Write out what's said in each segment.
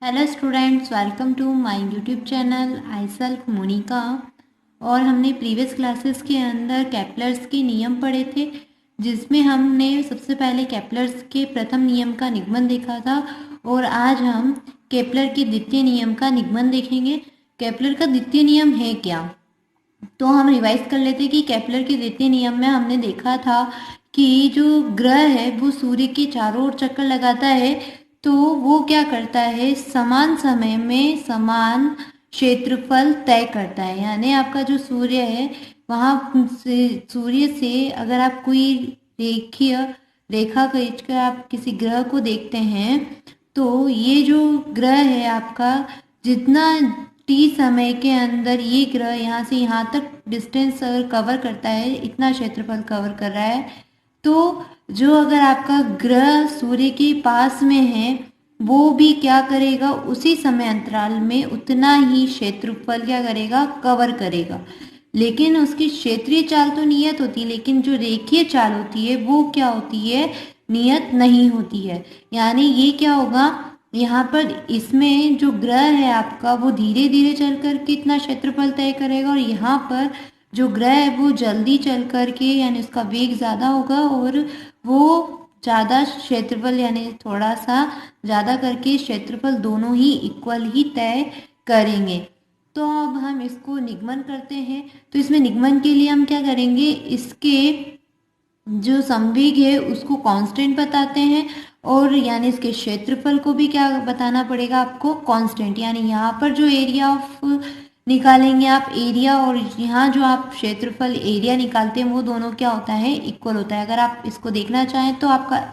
Hello students, welcome to my YouTube channel. I self Monika. और हमने previous classes के अंदर केपलर्स के नियम पढ़े थे, जिसमें हमने सबसे पहले केपलर्स के प्रथम नियम का निगमन देखा था। और आज हम केपलर के द्वितीय नियम का निगमन देखेंगे। केपलर का द्वितीय नियम है क्या, तो हम रिवाइज कर लेते कि केपलर के द्वितीय नियम में हमने देखा था कि जो ग्रह है वो सूर्य के चारों ओर चक्कर लगाता है, तो वो क्या करता है, समान समय में समान क्षेत्रफल तय करता है। यानी आपका जो सूर्य है, वहाँ से सूर्य से अगर आप कोई रेखीय रेखा खींचकर आप किसी ग्रह को देखते हैं, तो ये जो ग्रह है आपका, जितना टी समय के अंदर ये ग्रह यहाँ से यहाँ तक डिस्टेंस अगर कवर करता है, इतना क्षेत्रफल कवर कर रहा है, तो जो अगर आपका ग्रह सूर्य के पास में है, वो भी क्या करेगा, उसी समय अंतराल में उतना ही क्षेत्रफल क्या करेगा, कवर करेगा। लेकिन उसकी क्षेत्रीय चाल तो नियत होती है, लेकिन जो रेखीय चाल होती है वो क्या होती है, नियत नहीं होती है। यानी ये क्या होगा, यहाँ पर इसमें जो ग्रह है आपका, वो धीरे धीरे चल कर कितना क्षेत्रफल तय करेगा, और यहाँ पर जो ग्रह है वो जल्दी चल कर के, यानी उसका वेग ज़्यादा होगा और वो ज़्यादा क्षेत्रफल, यानी थोड़ा सा ज़्यादा करके क्षेत्रफल दोनों ही इक्वल ही तय करेंगे। तो अब हम इसको निगमन करते हैं। तो इसमें निगमन के लिए हम क्या करेंगे, इसके जो संवेग है उसको कांस्टेंट बताते हैं, और यानी इसके क्षेत्रफल को भी क्या बताना पड़ेगा आपको, कांस्टेंट। यानी यहाँ पर जो एरिया ऑफ निकालेंगे आप, एरिया, और यहाँ जो आप क्षेत्रफल एरिया निकालते हैं, वो दोनों क्या होता है, इक्वल होता है। अगर आप इसको देखना चाहें तो आपका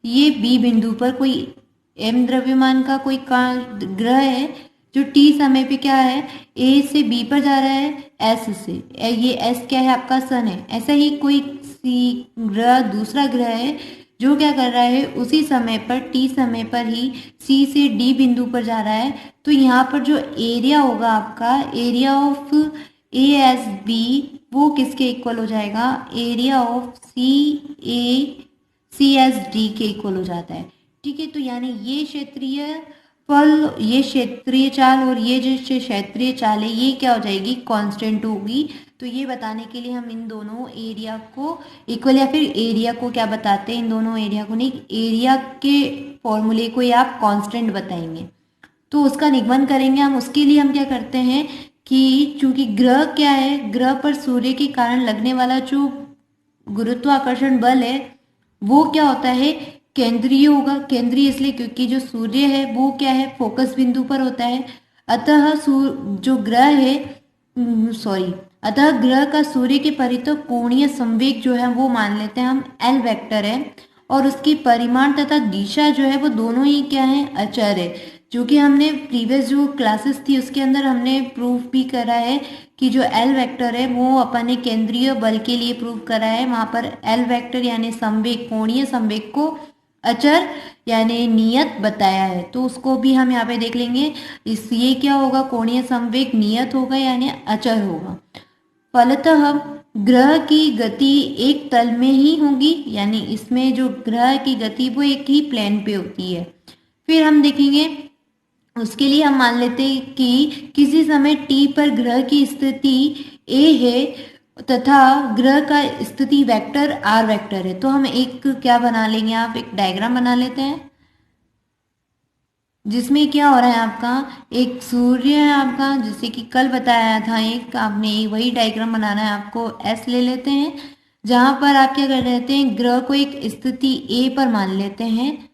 ये बी बिंदु पर कोई एम द्रव्यमान का कोई ग्रह है, जो टी समय पे क्या है, ए से बी पर जा रहा है, एस से। ये एस क्या है, आपका सन है। ऐसा ही कोई सी ग्रह, दूसरा ग्रह है, जो क्या कर रहा है, उसी समय पर टी समय पर ही सी से डी बिंदु पर जा रहा है। तो यहाँ पर जो एरिया होगा आपका, area of A S B, वो किसके इक्वल हो जाएगा, area of C S D के इक्वल हो जाता है। ठीक है, तो यानी ये क्षेत्रीय फल, ये क्षेत्रीय चाल और ये जो क्षेत्रीय चाल है, ये क्या हो जाएगी, कांस्टेंट होगी। तो ये बताने के लिए हम इन दोनों एरिया को इक्वल, या फिर एरिया को क्या बताते हैं, इन दोनों एरिया को नहीं, एरिया के फॉर्मूले को या आप कांस्टेंट बताएंगे। तो उसका निगमन करेंगे हम। उसके लिए हम क्या करते हैं कि चूंकि ग्रह क्या है, ग्रह पर सूर्य के कारण लगने वाला जो गुरुत्वाकर्षण बल है, वो क्या होता है, केंद्रीय होगा। केंद्रीय इसलिए क्योंकि जो सूर्य है वो क्या है, फोकस बिंदु पर होता है। अतः जो ग्रह है, सॉरी, अतः ग्रह का सूर्य के परितः कोणीय संवेग जो है वो मान लेते हैं हम एल वेक्टर है, और उसकी परिमाण तथा दिशा जो है वो दोनों ही क्या है, अचर है। जो कि हमने प्रीवियस जो क्लासेस थी उसके अंदर हमने प्रूफ भी करा है कि जो एल वेक्टर है वो अपने केंद्रीय बल के लिए प्रूव करा है। वहां पर एल वेक्टर यानी संवेग, कोणीय संवेग को अचर यानी नियत बताया है, तो उसको भी हम यहाँ पे देख लेंगे। इस ये क्या होगा, कोणीय संवेग नियत होगा यानी अचर होगा। फलतः ग्रह की गति एक तल में ही होगी, यानी इसमें जो ग्रह की गति वो एक ही प्लेन पे होती है। फिर हम देखेंगे, उसके लिए हम मान लेते हैं कि किसी समय टी पर ग्रह की स्थिति ए है तथा ग्रह का स्थिति वेक्टर आर वेक्टर है। तो हम एक क्या बना लेंगे, आप एक डायग्राम बना लेते हैं, जिसमें क्या हो रहा है, आपका एक सूर्य है आपका, जैसे कि कल बताया था, एक आपने वही डायग्राम बनाना है आपको। एस ले लेते हैं, जहां पर आप क्या कर लेते हैं, ग्रह को एक स्थिति ए पर मान लेते हैं,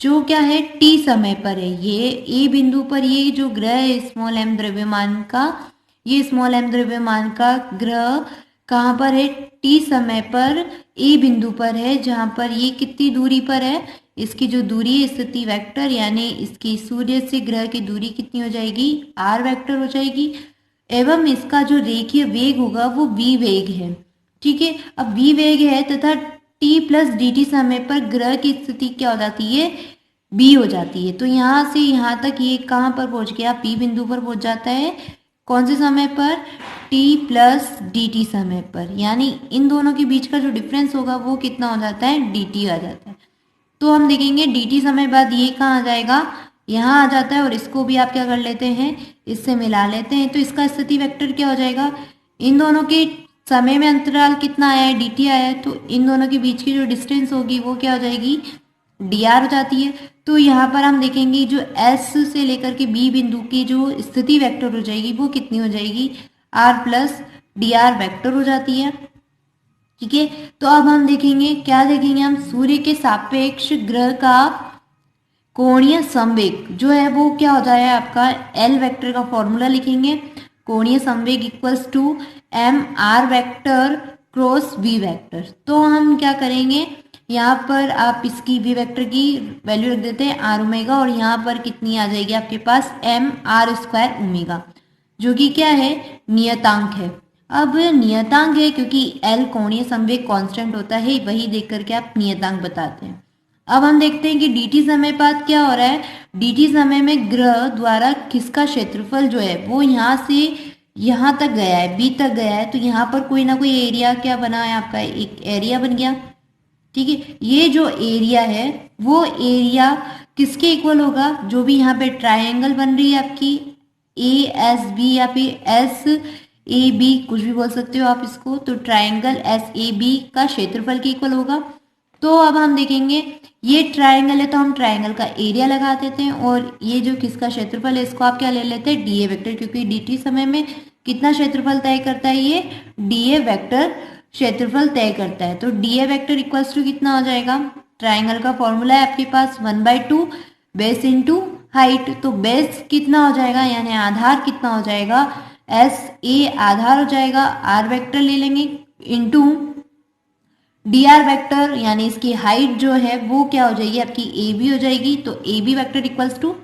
जो क्या है, टी समय पर है। ये ए बिंदु पर ये जो ग्रह है स्मॉल एम द्रव्यमान का, ये स्मॉल एम द्रव्यमान का ग्रह कहाँ पर है, टी समय पर ए बिंदु पर है, जहां पर ये कितनी दूरी पर है, इसकी जो दूरी है स्थिति वेक्टर, यानी इसकी सूर्य से ग्रह की दूरी कितनी हो जाएगी, आर वेक्टर हो जाएगी। एवं इसका जो रेखीय वेग होगा वो v वेग है। ठीक है, अब v वेग है तथा t प्लस डी टी समय पर ग्रह की स्थिति क्या हो जाती है, b हो जाती है। तो यहाँ से यहाँ तक ये कहाँ पर पहुँच गया, p बिंदु पर पहुँच जाता है। कौन से समय पर, t प्लस डी टी समय पर, यानी इन दोनों के बीच का जो डिफरेंस होगा वो कितना हो जाता है, dt आ जाता है। तो हम देखेंगे dt समय बाद ये कहाँ आ जाएगा, यहाँ आ जाता है और इसको भी आप क्या कर लेते हैं, इससे मिला लेते हैं। तो इसका स्थिति वेक्टर क्या हो जाएगा, इन दोनों के समय में अंतराल कितना आया है, dt आया है, तो इन दोनों के बीच की जो डिस्टेंस होगी वो क्या हो जाएगी, dr हो जाती है। तो यहाँ पर हम देखेंगे जो s से लेकर के b बिंदु की जो स्थिति वेक्टर हो जाएगी वो कितनी हो जाएगी, r प्लस dr वेक्टर हो जाती है। ठीक है, तो अब हम देखेंगे, क्या देखेंगे हम, सूर्य के सापेक्ष ग्रह का कोणीय संवेग जो है वो क्या हो जाएगा आपका, एल वेक्टर का फॉर्मूला लिखेंगे, कोणीय संवेग equals to m r vector cross we vector. तो हम क्या करेंगे, यहाँ पर आप इसकी वी वेक्टर की वैल्यू रख देते हैं आर ओमेगा, और यहाँ पर कितनी आ जाएगी आपके पास, एम आर स्क्वायर ओमेगा, जो कि क्या है, नियतांक है। अब नियतांक है क्योंकि एल कोणीय संवेग कांस्टेंट होता है, वही देख करके आप नियतांक बताते हैं। अब हम देखते हैं कि dt समय बाद क्या हो रहा है, dt समय में ग्रह द्वारा किसका क्षेत्रफल जो है वो यहाँ से यहाँ तक गया है, b तक गया है, तो यहाँ पर कोई ना कोई एरिया क्या बना है आपका, एक एरिया बन गया। ठीक है, ये जो एरिया है वो एरिया किसके इक्वल होगा, जो भी यहाँ पे ट्रायंगल बन रही है आपकी ए एस बी या फिर एस ए बी, कुछ भी बोल सकते हो आप इसको, तो ट्रायंगल एस ए बी का क्षेत्रफल के इक्वल होगा। तो अब हम देखेंगे ये ट्रायंगल है तो हम ट्रायंगल का एरिया लगा देते हैं, और ये जो किसका क्षेत्रफल है इसको आप क्या ले लेते हैं, डी ए वेक्टर, क्योंकि dt समय में कितना क्षेत्रफल तय करता है, ये डी ए वेक्टर क्षेत्रफल तय करता है। तो d A vector equals to कितना हो जाएगा, ट्रायंगल का फॉर्मूला है आपके पास 1/2 बेस इंटू हाइट, तो बेस कितना हो जाएगा यानी आधार कितना हो जाएगा, एस ए आधार हो जाएगा, आर वेक्टर ले लेंगे इंटू डी आर वेक्टर यानी इसकी हाइट जो है वो क्या हो जाएगी आपकी ए बी हो जाएगी, तो A B vector equals to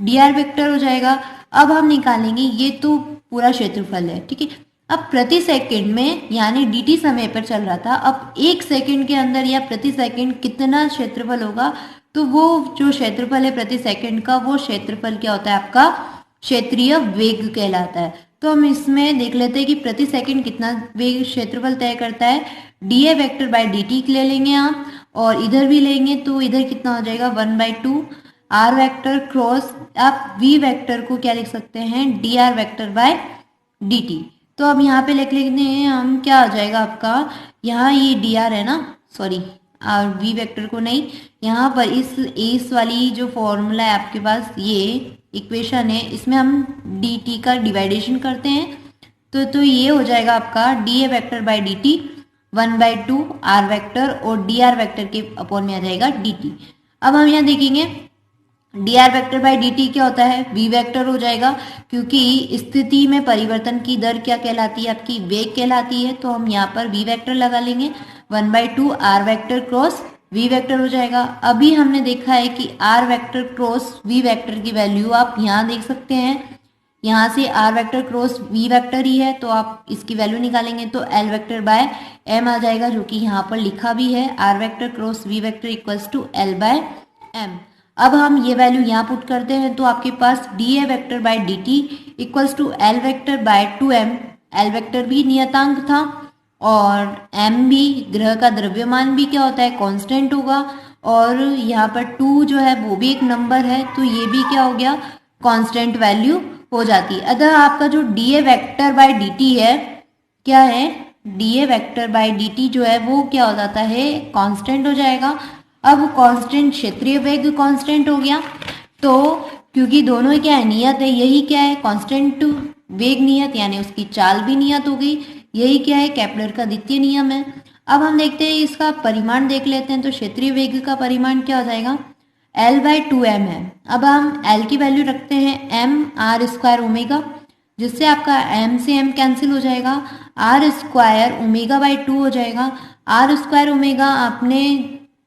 d r vector हो जाएगा। अब हम निकालेंगे, ये तो पूरा क्षेत्रफल है, ठीक है। अब प्रति सेकंड में यानी dt समय पर चल रहा था, अब एक सेकंड के अंदर या प्रति सेकंड कितना क्षेत्रफल होगा, तो वो जो क्षेत्रफल है प्रति सेकंड का, वो क्षेत्रफल क्या होता है आपका, क्षेत्रीय वेग कहलाता है। तो हम इसमें देख लेते हैं कि प्रति सेकंड कितना वेग क्षेत्रफल तय करता है, D A vector by D T ले लेंगे आप, और इधर भी लेंगे तो इधर कितना हो जाएगा 1/2 आर वेक्टर क्रॉस, आप वी वेक्टर को क्या लिख सकते हैं, D r vector by D T. तो अब यहाँ पे लिख लेते हैं हम, क्या हो जाएगा आपका, यहाँ ये डी आर है ना, सॉरी और वी वेक्टर को नहीं, यहाँ पर इस वाली जो फॉर्मूला है आपके पास, ये इक्वेशन है, इसमें हम डी टी का डिवाइडेशन करते हैं, तो ये हो जाएगा आपका d A vector by D t 1/2 are vector, और डी आर वेक्टर के अपॉन में आ जाएगा डी टी। अब हम यहाँ देखेंगे d r vector by D t क्या होता है, वी वेक्टर हो जाएगा, क्योंकि स्थिति में परिवर्तन की दर क्या कहलाती है आपकी, वेग कहलाती है। तो हम यहाँ पर वी वेक्टर लगा लेंगे, 1/2 are vector cross we vector हो जाएगा। अभी हमने देखा है कि R vector cross we vector की वैल्यू आप यहाँ देख सकते हैं, यहाँ से R vector cross we vector ही है, तो आप इसकी वैल्यू निकालेंगे तो एल वेक्टर बाय एम आ जाएगा, जो कि यहाँ पर लिखा भी है, R vector cross we vector equals to L by M. अब हम ये वैल्यू यहाँ पुट करते हैं, तो आपके पास D A vector by D T equals to L vector by 2m, L vector भी नियतांक था और m भी ग्रह का द्रव्यमान भी क्या होता है, कांस्टेंट होगा, और यहाँ पर 2 जो है वो भी एक नंबर है, तो ये भी क्या हो गया, कांस्टेंट वैल्यू हो जाती है। अतः आपका जो D A vector by D T है, क्या है, D A vector by D T जो है वो क्या हो जाता है, कांस्टेंट हो जाएगा। अब कांस्टेंट क्षेत्रीय वेग कांस्टेंट हो गया, तो क्योंकि दोनों क्या है, नियत है, यही क्या है, कांस्टेंट वेग नियत यानी उसकी चाल भी नियत हो गई, यही क्या है, केपलर का द्वितीय नियम है। अब हम देखते हैं इसका परिमाण देख लेते हैं, तो क्षेत्रीय वेग का परिमाण क्या हो जाएगा, L/2m है। अब हम L की वैल्यू रखते हैं m आर स्क्वायर ओमेगा, जिससे आपका m से m कैंसिल हो जाएगा, आर स्क्वायर ओमेगा बाय 2 हो जाएगा। आर स्क्वायर ओमेगा आपने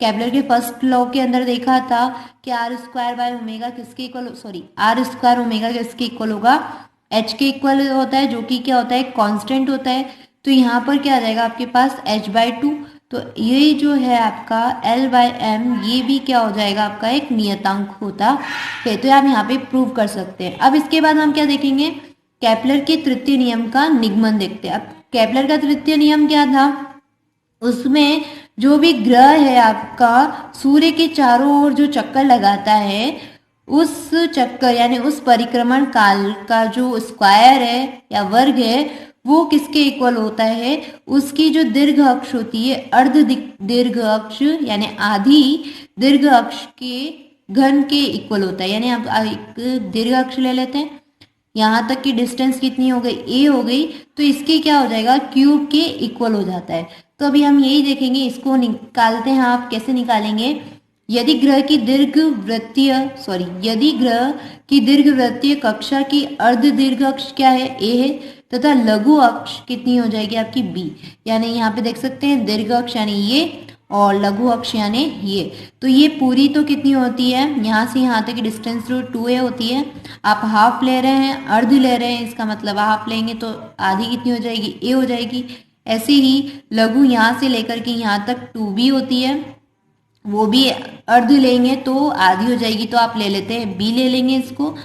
केपलर के फर्स्ट लॉ के अंदर देखा था कि आर स्क्वायर बाय ओमेगा किसके equal, sorry r square omega किसके इक्वल होगा, h के इक्वल होता है, जो कि क्या होता है, कांस्टेंट होता है। तो यहाँ पर क्या आ जाएगा आपके पास h/2, तो ये जो है आपका L/m, ये भी क्या हो जाएगा आपका एक नियतांक होता है, तो आप यहाँ पे प्रूव कर सकते हैं। अब इसके बाद हम क्या देखेंगे, केपलर के तृतीय नियम का निगमन देखते हैं। अब केपलर का तृतीय नियम क्या था, उसमें जो भी ग्रह है आपका सूर्य के चारों ओर जो चक्कर लगाता है, उस चक्कर यानी उस परिक्रमण काल का जो स्क्वायर है या वर्ग है वो किसके इक्वल होता है, उसकी जो दीर्घ अक्ष होती है अर्ध दीर्घ अक्ष यानी आधी दीर्घ अक्ष के घन के इक्वल होता है। यानी आप एक दीर्घ अक्ष ले लेते हैं, यहाँ तक की डिस्टेंस कितनी हो गई, ए हो गई, तो इसके क्या हो जाएगा, क्यूब के इक्वल हो जाता है। तो अभी हम यही देखेंगे, इसको निकालते हैं। आप कैसे निकालेंगे, यदि ग्रह की दीर्घ वृत्तीय कक्षा की अर्ध दीर्घ अक्ष क्या है, ए है, तथा लघु अक्ष कितनी हो जाएगी आपकी बी। यानी यहाँ पे देख सकते हैं दीर्घ अक्ष यानी ये और लघु अक्ष यानी ये। तो ये पूरी तो कितनी होती है, यहाँ से यहाँ तक की डिस्टेंस जो 2a होती है, आप हाफ ले रहे हैं, अर्ध ले रहे हैं, इसका मतलब हाफ लेंगे तो आधी कितनी हो जाएगी, a हो जाएगी। ऐसे ही लघु यहाँ से लेकर के यहाँ तक 2b होती है, वो भी अर्ध लेंगे तो आधी हो जाएगी, तो आप ले लेते हैं b ले लेंगे इसको।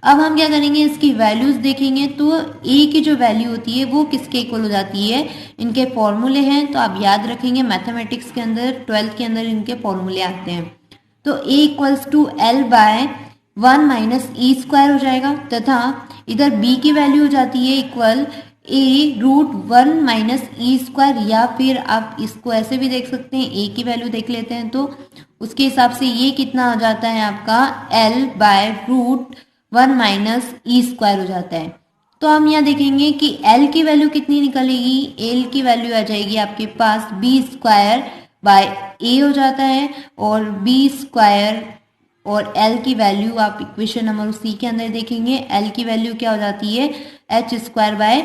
अब हम क्या करेंगे, इसकी वैल्यूज देखेंगे तो a की जो वैल्यू होती है वो किसके इक्वल हो जाती है, इनके फॉर्मूले हैं तो आप याद रखेंगे, मैथमेटिक्स के अंदर 12th के अंदर इनके फॉर्मूले आते हैं। तो a equals to L by 1 minus e square हो जाएगा, तथा इधर b की वैल्यू हो जाती है equal a root 1 minus e square, या फिर आप इसको ऐसे भी देख सकते हैं, a की वैल्यू देख लेते हैं तो उसके हिसाब से ये कितना आ जाता है आपका l by root 1 minus e square हो जाता है। तो हम यहाँ देखेंगे कि l की वैल्यू कितनी निकलेगी, l की वैल्यू आ जाएगी आपके पास b स्क्वायर बाय a हो जाता है, और b स्क्वायर और l की वैल्यू आप इक्वेशन नंबर सी के अंदर देखेंगे, l की वैल्यू क्या हो जाती है, h स्क्वायर बाय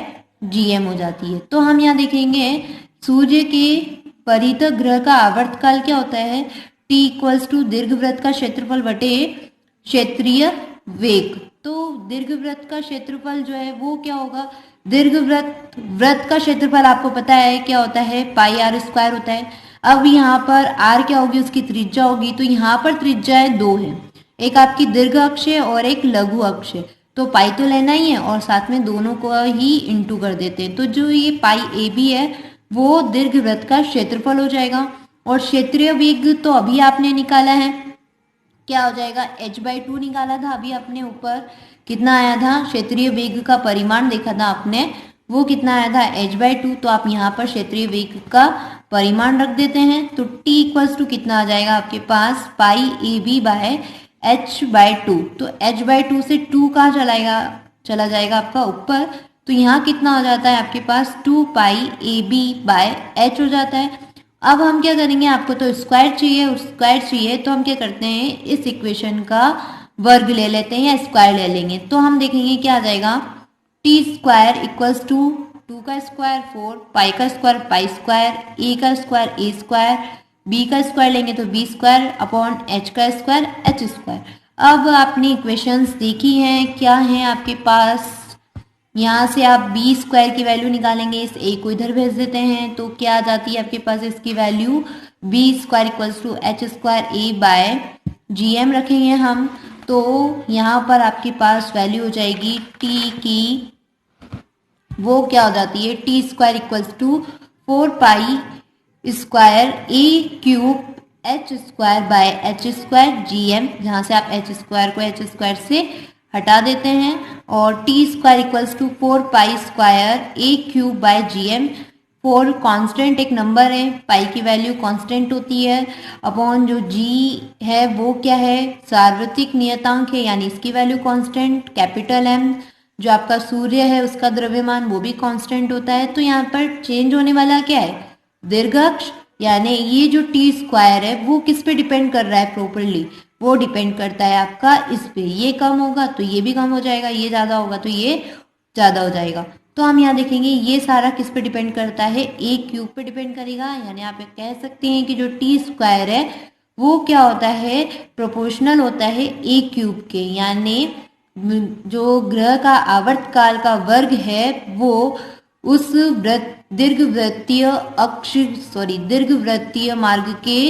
gm हो जाती है। तो हम यहाँ देखेंगे सूर्य के परित ग्रह का आवर्तकाल क्या होता है, t इक्वल्स टू दीर्घवृत्त का क्षेत्रफल बटे क्षेत्रीय वेग। तो दीर्घवृत्त का क्षेत्रफल जो है वो क्या होगा, वृत्त का क्षेत्रफल आपको पता है क्या होता है, पाई आर स्क्वायर होता है। अब यहाँ पर आर क्या होगी, उसकी त्रिज्या होगी, तो यहाँ पर त्रिज्याएं 2 है, एक आपकी दीर्घ अक्ष है और एक लघु अक्ष है, तो पाई तो लेना ही है और साथ में दोनों को ही इंटू कर देते हैं। तो जो ये पाई ए बी है वो दीर्घवृत्त का क्षेत्रफल हो जाएगा, और क्षेत्रीय वेग तो अभी आपने निकाला है, क्या हो जाएगा, h/2 निकाला था अभी अपने ऊपर, कितना आया था, क्षेत्रीय वेग का परिमाण देखा था आपने, वो कितना आया था h/2। तो आप यहाँ पर क्षेत्रीय वेग का परिमाण रख देते हैं, तो t इक्वल्स टू कितना आ जाएगा आपके पास, पाई ए बी बाय h/2। तो h/2 से 2 कहाँ चला जाएगा आपका ऊपर, तो यहाँ कितना हो जाता है आपके पास 2 पाई ए बी बाय h हो जाता है। अब हम क्या करेंगे, आपको तो स्क्वायर चाहिए, तो हम क्या करते हैं, इस इक्वेशन का वर्ग ले लेते हैं या स्क्वायर ले लेंगे, तो हम देखेंगे क्या आ जाएगा, टी स्क्वायर इक्वल्स टू 2 का स्क्वायर 4, पाई का स्क्वायर पाई स्क्वायर, ए का स्क्वायर ए स्क्वायर, बी का स्क्वायर लेंगे तो बी स्क्वायर अपॉन एच का स्क्वायर एच स्क्वायर। अब आपने इक्वेशंस देखी हैं, क्या है आपके पास, यहाँ से आप बी स्क्वायर की वैल्यू निकालेंगे, इस ए को इधर भेज देते हैं, तो क्या आ जाती है आपके पास इसकी value, b square equals to h square a by G M रखेंगे हम, तो यहाँ पर आपके पास वैल्यू हो जाएगी टी की, वो क्या हो जाती है, T square equals to 4 pi square a cube h square by h square G M, जहाँ से आप एच स्क्वायर को एच स्क्वायर से हटा देते हैं, और T square equals to 4 pi square a cube by G M. 4 constant एक नंबर है, पाई की वैल्यू कांस्टेंट होती है, अपॉन जो जी है वो क्या है, सार्वत्रिक नियतांक है, यानी इसकी वैल्यू कांस्टेंट, कैपिटल एम जो आपका सूर्य है उसका द्रव्यमान वो भी कांस्टेंट होता है। तो यहाँ पर चेंज होने वाला क्या है, दीर्घाक्ष, यानी ये जो टी स्क्वायर है वो किस पे डिपेंड कर रहा है प्रॉपरली, वो डिपेंड करता है आपका इस पे, ये कम होगा तो ये भी कम हो जाएगा, ये ज़्यादा होगा तो ये ज़्यादा हो जाएगा। तो हम यहाँ देखेंगे ये सारा किस पे डिपेंड करता है, ए क्यूब पे डिपेंड करेगा, यानी आप कह सकते हैं कि जो टी स्क्वायर है वो क्या होता है, प्रोपोर्शनल होता है ए क्यूब के, यानी जो ग्रह का आवर्तकाल का वर्ग है वो उस दीर्घवृत्तीय मार्ग के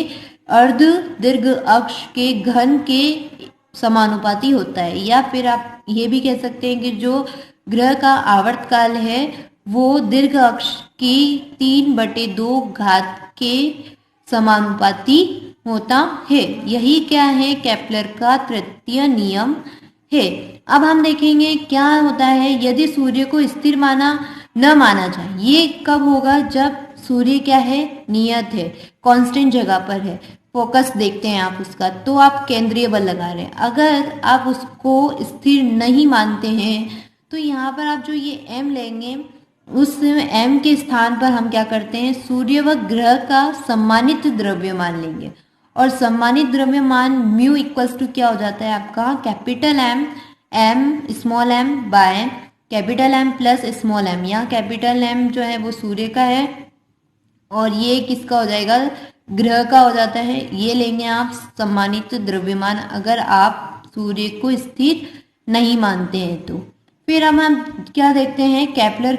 अर्ध दीर्घ अक्ष के घन के समानुपाती होता है, या फिर आप ये भी कह सकते हैं कि जो ग्रह का आवर्तकाल है वो दीर्घ अक्ष की 3/2 घात के समानुपाती होता है। यही क्या है, केपलर का तृतीय नियम है। अब हम देखेंगे क्या होता है यदि सूर्य को स्थिर न माना जाए। ये कब होगा, जब सूर्य क्या है, नियत है, कांस्टेंट जगह पर है। फोकस देखते हैं आप उसका, तो आप केंद्रीय बल लगा रहे हैं। अगर आप उसको स्थिर नहीं मानते हैं तो यहाँ पर आप जो ये m लेंगे, उस m के स्थान पर हम क्या करते हैं, सूर्य व ग्रह का सम्मानित द्रव्यमान लेंगे। और सम्मानित द्रव्यमान म्यू इक्वल्स टू क्या हो जाता है आपका, capital M small m by capital M plus small m। यहाँ कैपिटल M जो है वो सूर्य का है और ये किसका हो जाएगा, ग्रह का हो जाता है। ये लेंगे आप सम्मानित द्रव्यमान अगर आप सूर्य को स्थिर नहीं मानते हैं तो। फिर हम क्या देखते हैं, केपलर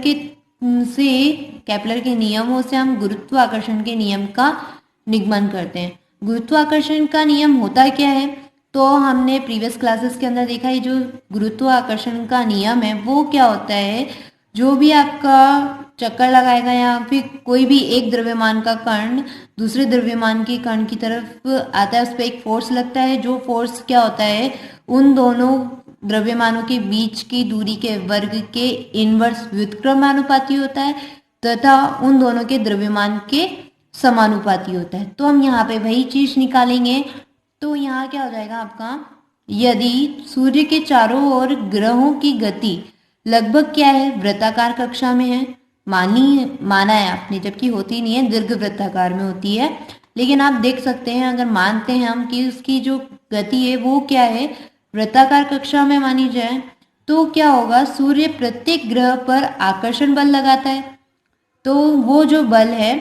के नियमों से हम गुरुत्वाकर्षण के नियम का निगमन करते हैं। गुरुत्वाकर्षण का नियम होता क्या है, तो हमने प्रीवियस क्लासेस के अंदर देखा है, जो गुरुत्वाकर्षण का नियम है वो क्या होता है, जो भी आपका चक्कर लगाएगा या फिर कोई भी एक द्रव्यमान का कण दूसरे द्रव्यमान के कण की तरफ आता है, उस पर एक फोर्स लगता है। जो फोर्स क्या होता है, उन दोनों द्रव्यमानों के बीच की दूरी के वर्ग के इनवर्स व्युत्क्रमानुपाती होता है तथा उन दोनों के द्रव्यमान के समानुपाती होता है। तो हम यहाँ पे वही चीज निकालेंगे। तो यहाँ क्या हो जाएगा आपका, यदि सूर्य के चारों ओर ग्रहों की गति लगभग क्या है, वृत्ताकार कक्षा में है, माना है आपने, जबकि होती नहीं है, दीर्घ वृत्ताकार में होती है। लेकिन आप देख सकते हैं, अगर मानते हैं हम कि उसकी जो गति है वो क्या है, वृत्ताकार कक्षा में मानी जाए, तो क्या होगा, सूर्य प्रत्येक ग्रह पर आकर्षण बल लगाता है। तो वो जो बल है,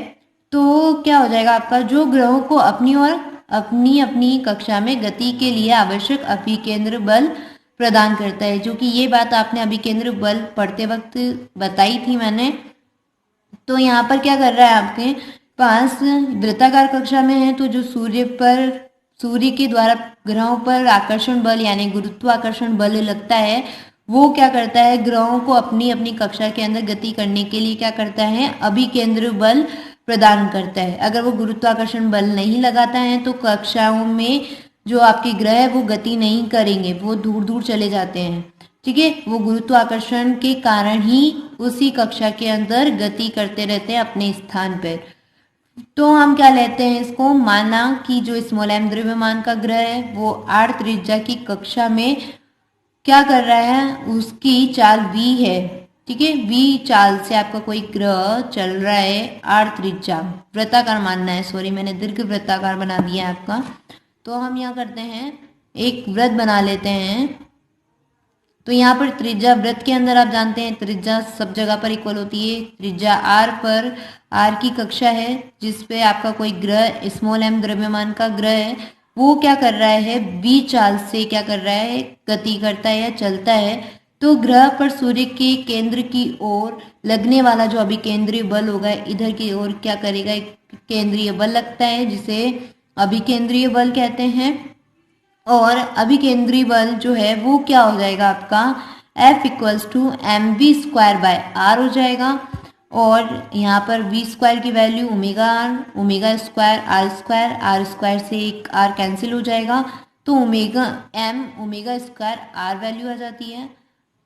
तो क्या हो जाएगा आपका, जो ग्रहों को अपनी ओर अपनी अपनी कक्षा में गति के लिए आवश्यक अभिकेंद्र बल प्रदान करता है। जो कि ये बात आपने अभिकेंद्र बल पढ़ते वक्त बताई थी मैंने। तो यहाँ पर क्या कर रहा है, आपके पास वृत्ताकार कक्षा में है, तो जो सूर्य के द्वारा ग्रहों पर आकर्षण बल यानी गुरुत्वाकर्षण बल लगता है, वो क्या करता है, ग्रहों को अपनी अपनी कक्षा के अंदर गति करने के लिए क्या करता है, अभिकेंद्र बल प्रदान करता है। अगर वो गुरुत्वाकर्षण बल नहीं लगाता है तो कक्षाओं में जो आपके ग्रह है वो गति नहीं करेंगे, वो दूर दूर चले जाते हैं। ठीक है, वो गुरुत्वाकर्षण के कारण ही उसी कक्षा के अंदर गति करते रहते हैं अपने स्थान पर। तो हम क्या लेते हैं इसको, माना कि जो स्मॉल m द्रव्यमान का ग्रह है वो r त्रिज्या की कक्षा में क्या कर रहा है, उसकी चाल v है। ठीक है, v चाल से आपका कोई ग्रह चल रहा है, r त्रिज्या, वृत्ताकार मानना है, सॉरी मैंने दीर्घ वृत्ताकार बना दिया है आपका। तो हम यहाँ करते हैं, एक वृत्त बना लेते हैं। तो यहाँ पर त्रिज्या, वृत्त के अंदर आप जानते हैं त्रिज्या सब जगह पर इक्वल होती है। त्रिज्या r पर, r की कक्षा है जिसपे आपका कोई ग्रह स्मॉल m द्रव्यमान का ग्रह है, वो क्या कर रहा है, v चाल से क्या कर रहा है, गति करता है या चलता है। तो ग्रह पर सूर्य के केंद्र की ओर लगने वाला जो अभिकेंद्रीय बल होगा, इधर की ओर क्या करेगा, केंद्रीय बल लगता है जिसे अभिकेंद्रीय बल कहते हैं। और अभिकेंद्रीय बल जो है वो क्या हो जाएगा आपका, F equals to mv square by r हो जाएगा। और यहाँ पर v स्क्वायर की value omega square r square से एक r कैंसिल हो जाएगा, तो ओमेगा स्क्वायर r वैल्यू आ जाती है।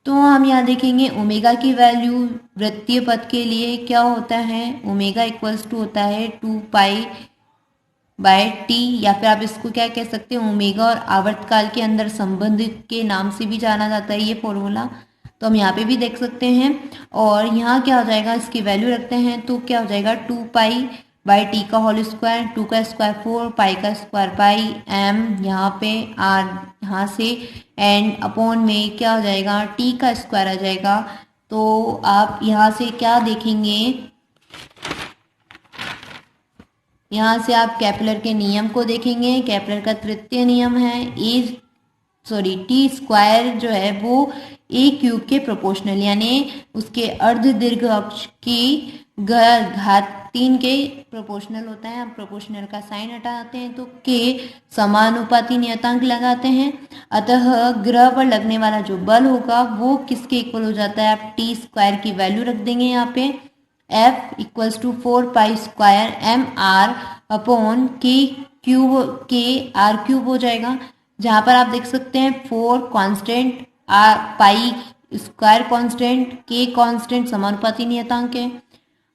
तो हम यहाँ देखेंगे ओमेगा की वैल्यू वृत्तीय पथ के लिए क्या होता है, ओमेगा इक्वल्स टू होता है 2 पाई बाय टी, या फिर आप इसको क्या कह सकते हैं, ओमेगा और आवर्तकाल के अंदर संबंध के नाम से भी जाना जाता है ये फॉर्मूला। तो हम यहाँ पे भी देख सकते हैं। और यहाँ क्या हो जाएगा, इसकी वैल्यू रखते हैं तो क्या हो जाएगा, 2 पाई बाई टी का होल स्क्वायर, 2 का स्क्वायर 4, पाई का स्क्वायर पाई, m यहाँ पे r यहाँ से, एंड अपॉन में क्या हो जाएगा, t का स्क्वायर आ जाएगा। तो आप यहाँ से क्या देखेंगे, यहाँ से आप केपलर के नियम को देखेंगे। केपलर का तृतीय नियम है टी स्क्वायर जो है वो ए क्यूब के प्रोपोर्शनल, यानी उसके अर्ध दीर्घ अक्ष की घात 3 के प्रोपोर्शनल होता है। हम प्रोपोर्शनल का साइन हटाते हैं तो के समानुपाती नियतांक लगाते हैं। अतः ग्रह पर लगने वाला जो बल होगा वो किसके इक्वल हो जाता है, आप टी स्क्वायर की वैल्यू रख देंगे यहाँ पे, F equals to 4 pi square m r upon k cube के आर क्यूब हो जाएगा, जहाँ पर आप देख सकते हैं 4 constant, or pi square constant, k constant समानुपाती नियतांक है।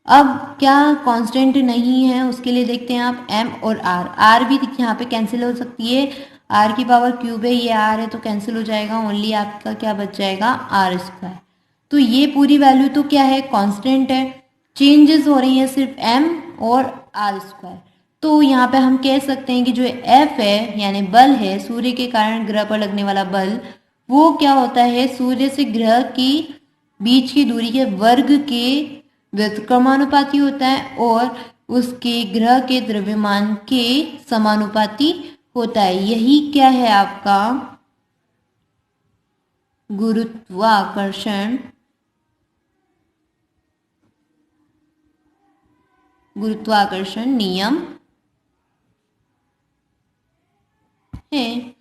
अब क्या कांस्टेंट नहीं है उसके लिए देखते हैं आप m और r भी यहाँ पे कैंसिल हो सकती है, r की पावर क्यूब है, ये r है तो कैंसिल हो जाएगा, ओनली आपका क्या बच जाएगा r स्क्वायर। तो ये पूरी वैल्यू तो क्या है कांस्टेंट है, चेंजेस हो रही है सिर्फ m और r स्क्वायर। तो यहाँ पे हम कह सकते हैं कि जो F है यानी बल है, सूर्य के कारण ग्रह पर लगने वाला बल, वो क्या होता है सूर्य से ग्रह की बीच की दूरी के वर्ग के व्युत्क्रमानुपाती होता है और उसके ग्रह के द्रव्यमान के समानुपाती होता है। यही क्या है आपका गुरुत्वाकर्षण नियम है।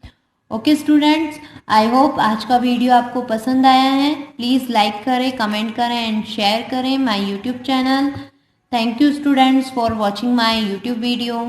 ओके स्टूडेंट्स, आई होप आज का वीडियो आपको पसंद आया है। प्लीज़ लाइक करें, कमेंट करें एंड शेयर करें my YouTube channel. Thank you students for watching my YouTube video.